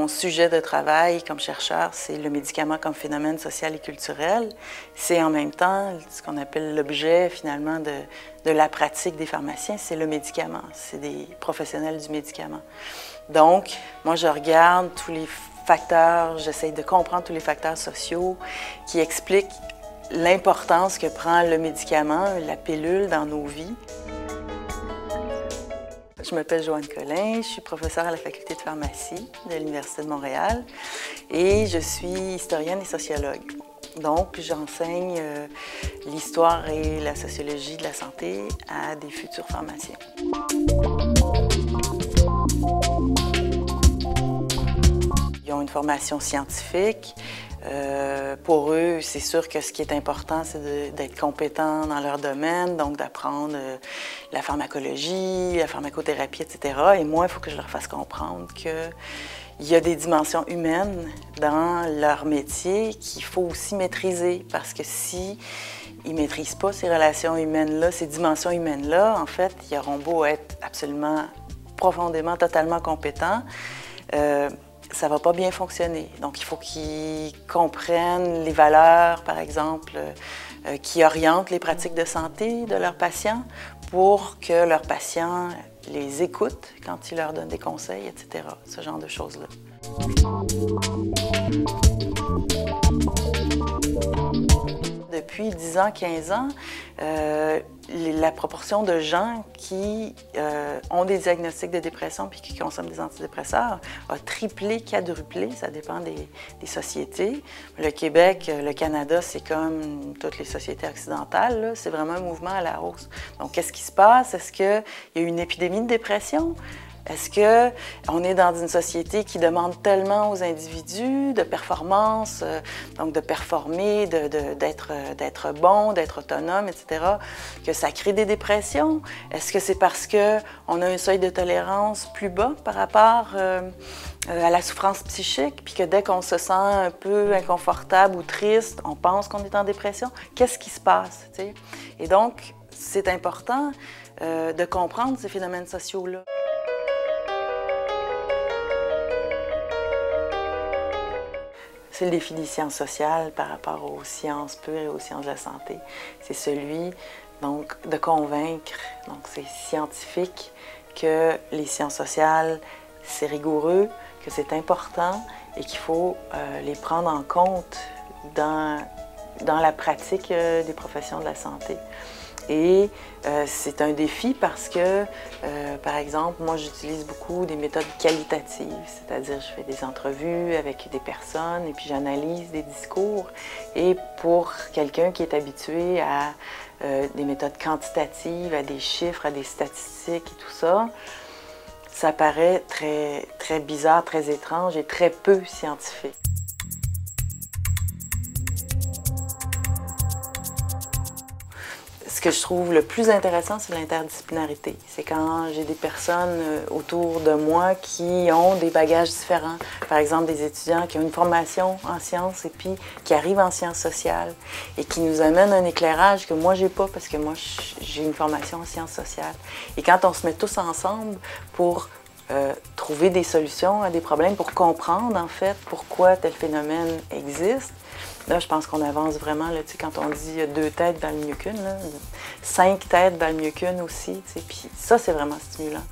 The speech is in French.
mon sujet de travail comme chercheur, c'est le médicament comme phénomène social et culturel. C'est en même temps ce qu'on appelle l'objet finalement de la pratique des pharmaciens, c'est le médicament, c'est des professionnels du médicament. Donc, moi je regarde tous les facteurs, j'essaie de comprendre tous les facteurs sociaux qui expliquent l'importance que prend le médicament, la pilule dans nos vies. Je m'appelle Joanne Collin, je suis professeure à la faculté de pharmacie de l'Université de Montréal et je suis historienne et sociologue. Donc, j'enseigne l'histoire et la sociologie de la santé à des futurs pharmaciens. Ils ont une formation scientifique. Pour eux, c'est sûr que ce qui est important, c'est d'être compétents dans leur domaine, donc d'apprendre la pharmacologie, la pharmacothérapie, etc. Et moi, il faut que je leur fasse comprendre qu'il y a des dimensions humaines dans leur métier qu'il faut aussi maîtriser, parce que si ils ne maîtrisent pas ces relations humaines-là, ces dimensions humaines-là, en fait, ils auront beau être absolument, profondément, totalement compétents, ça ne va pas bien fonctionner. Donc, il faut qu'ils comprennent les valeurs, par exemple, qui orientent les pratiques de santé de leurs patients pour que leurs patients les écoutent quand ils leur donnent des conseils, etc. Ce genre de choses-là. Depuis 10 ans, 15 ans, la proportion de gens qui ont des diagnostics de dépression puis qui consomment des antidépresseurs a triplé, quadruplé, ça dépend des sociétés. Le Québec, le Canada, c'est comme toutes les sociétés occidentales, c'est vraiment un mouvement à la hausse. Donc, qu'est-ce qui se passe? Est-ce qu'il y a une épidémie de dépression? Est-ce qu'on est dans une société qui demande tellement aux individus de performance, donc de performer, d'être bon, d'être autonome, etc., que ça crée des dépressions? Est-ce que c'est parce qu'on a un seuil de tolérance plus bas par rapport à la souffrance psychique, puis que dès qu'on se sent un peu inconfortable ou triste, on pense qu'on est en dépression? Qu'est-ce qui se passe, tu sais? Et donc, c'est important de comprendre ces phénomènes sociaux-là. C'est le défi des sciences sociales par rapport aux sciences pures et aux sciences de la santé. C'est celui, donc, de convaincre, donc c'est scientifique, que les sciences sociales, c'est rigoureux, que c'est important et qu'il faut les prendre en compte dans la pratique des professions de la santé. Et c'est un défi parce que, par exemple, moi j'utilise beaucoup des méthodes qualitatives, c'est-à-dire je fais des entrevues avec des personnes et puis j'analyse des discours. Et pour quelqu'un qui est habitué à des méthodes quantitatives, à des chiffres, à des statistiques et tout ça, ça paraît très, très bizarre, très étrange et très peu scientifique. Ce que je trouve le plus intéressant, c'est l'interdisciplinarité. C'est quand j'ai des personnes autour de moi qui ont des bagages différents. Par exemple, des étudiants qui ont une formation en sciences et puis qui arrivent en sciences sociales et qui nous amènent un éclairage que moi, j'ai pas parce que moi, j'ai une formation en sciences sociales. Et quand on se met tous ensemble pour trouver des solutions à des problèmes, pour comprendre, en fait, pourquoi tel phénomène existe, là, je pense qu'on avance vraiment, là, quand on dit 2 têtes valent mieux qu'une, 5 têtes valent mieux qu'une aussi. Puis ça, c'est vraiment stimulant.